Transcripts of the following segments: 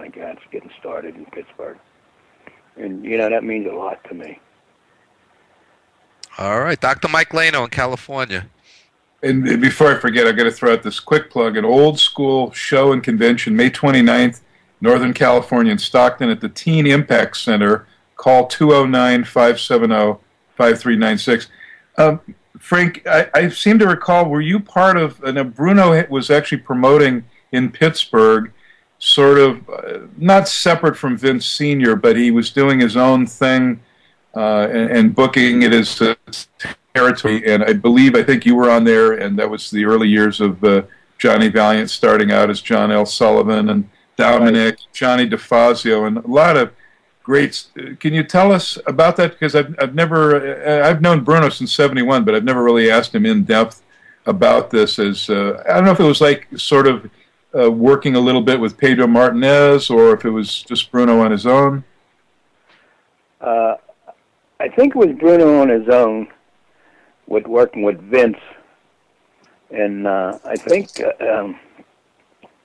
like that's getting started in Pittsburgh. And, that means a lot to me. All right, Dr. Mike Lano in California. And before I forget, I've got to throw out this quick plug. An old school show and convention, May 29th, Northern California in Stockton at the Teen Impact Center. Call 209-570-5396. Frank, I seem to recall, were you part of, Bruno was actually promoting in Pittsburgh, sort of, not separate from Vince Sr., but he was doing his own thing and booking it as territory, and I think you were on there, and that was the early years of Johnny Valiant starting out as John L. Sullivan, and Dominic, right. Johnny DeFazio, and a lot of greats. Can you tell us about that? Because I've known Bruno since '71, but I've never really asked him in depth about this. As I don't know if it was like sort of working a little bit with Pedro Martinez, or if it was just Bruno on his own. I think it was Bruno on his own, with working with Vince, and I think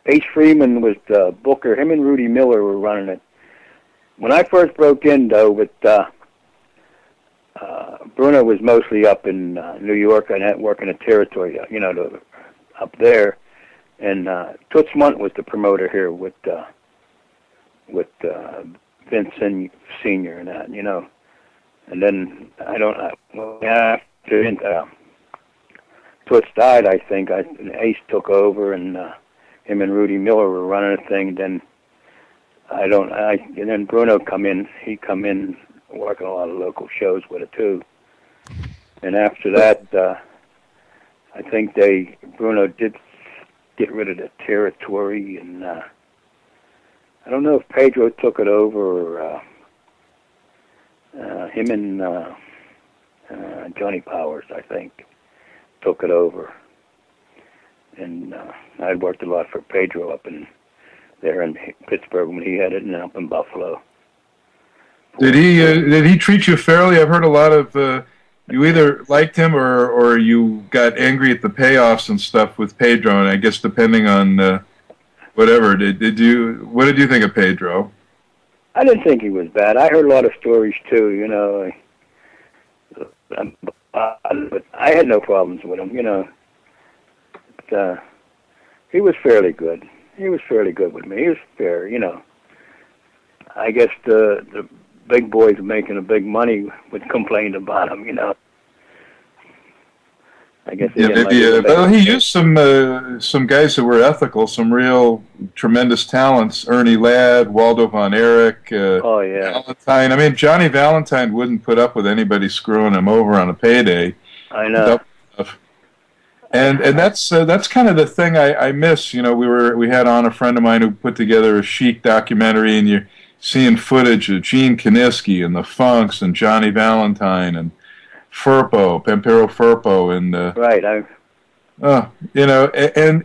Ace Freeman was the booker. Him and Rudy Miller were running it. When I first broke in, though, with Bruno was mostly up in New York and working a territory, up there, and Toots Munt was the promoter here with Vince Senior and that, and then after Toots died, I think Ace took over, and him and Rudy Miller were running a thing. Then and then Bruno come in. He come in working a lot of local shows with it too. And after that, I think Bruno did get rid of the territory, and I don't know if Pedro took it over or him and Johnny Powers, I think, took it over. And I'd worked a lot for Pedro up there in Pittsburgh when he had it, and up in Buffalo. Did he treat you fairly? I've heard a lot of you either liked him or you got angry at the payoffs and stuff with Pedro, and I guess depending on whatever. What did you think of Pedro? I didn't think he was bad. I heard a lot of stories too, but I had no problems with him, But, he was fairly good. He was fairly good with me. He was fair, I guess the big boys making a big money would complain about him, I guess. Well, he used some guys that were ethical, some real tremendous talents. Ernie Ladd, Waldo Von Erich. Valentine. I mean, Johnny Valentine wouldn't put up with anybody screwing him over on a payday. I know. And that's kind of the thing I miss. We had on a friend of mine who put together a chic documentary, and you're seeing footage of Gene Kiniski and the Funks and Johnny Valentine and Pampero Firpo, and right.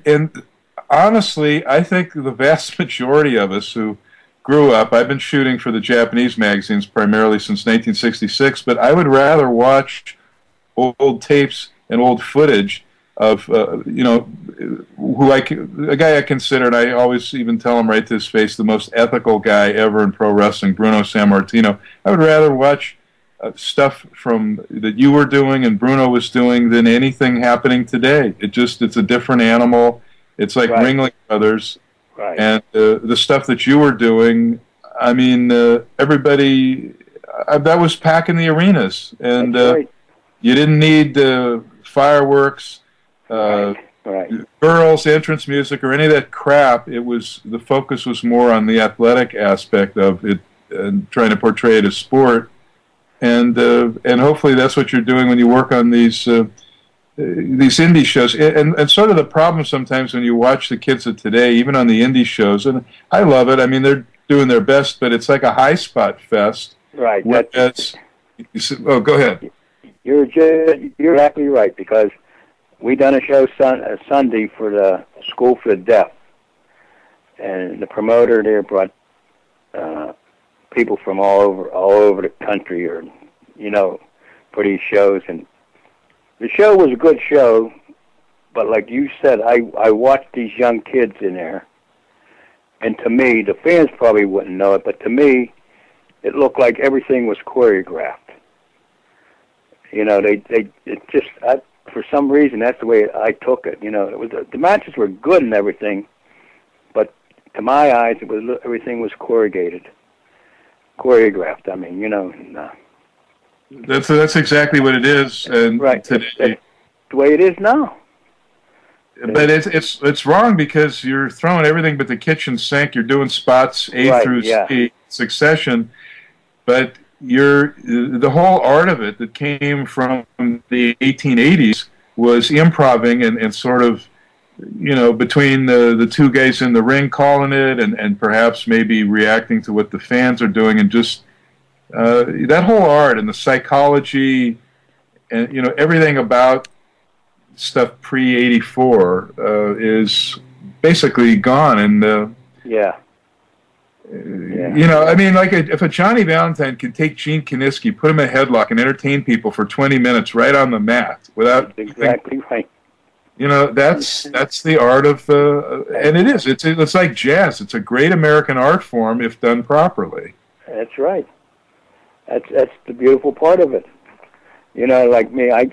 And honestly, I think the vast majority of us who grew up, I've been shooting for the Japanese magazines primarily since 1966, but I would rather watch old tapes and old footage of a guy I consider, and I always even tell him right to his face, the most ethical guy ever in pro wrestling, Bruno Sammartino. I would rather watch stuff that you were doing and Bruno was doing than anything happening today. It's a different animal. It's like right. Ringling Brothers. Right. And the stuff that you were doing, I mean, everybody, that was packing the arenas. And right. You didn't need fireworks, right. girls, entrance music, or any of that crap. The focus was more on the athletic aspect of it and trying to portray it as sport. And hopefully that's what you're doing when you work on these indie shows. And sort of the problem sometimes when you watch the kids of today, even on the indie shows, and I love it. I mean, they're doing their best, but it's like a high spot fest. Right. Go ahead. You're exactly right, because we done a show Sunday for the School for the Deaf, and the promoter there brought people from all over the country, or for these shows, and the show was a good show. But like you said, I watched these young kids in there, And to me, the fans probably wouldn't know it, but to me, it looked like everything was choreographed. You know, for some reason, that's the way I took it. You know, it was the matches were good and everything, but to my eyes, everything was choreographed. I mean, you know. That's exactly what it is. And right. Today, that's the way it is now. But it's wrong because you're throwing everything but the kitchen sink. You're doing spots A through C succession, but the whole art of it that came from the 1880s was improvising and sort of, you know, between the two guys in the ring calling it and perhaps maybe reacting to what the fans are doing, and just that whole art and the psychology and, you know, everything about stuff pre-84 is basically gone. And you know, I mean, like if a Johnny Valentine could take Gene Kiniski, put him in a headlock, and entertain people for 20 minutes right on the mat without exactly right. You know, that's the art of and it is. It's like jazz. It's a great American art form if done properly. That's right. That's the beautiful part of it. You know, like me, I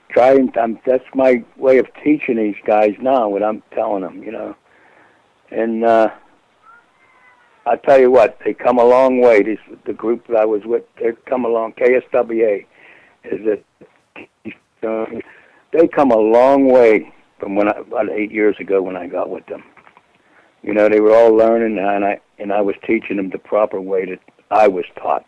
try and that's my way of teaching these guys now. What I'm telling them, you know, and I tell you what, they come a long way. The group that I was with, they've come along. KSWA is it? They come a long way from about 8 years ago when I got with them. You know, they were all learning, and I was teaching them the proper way that I was taught.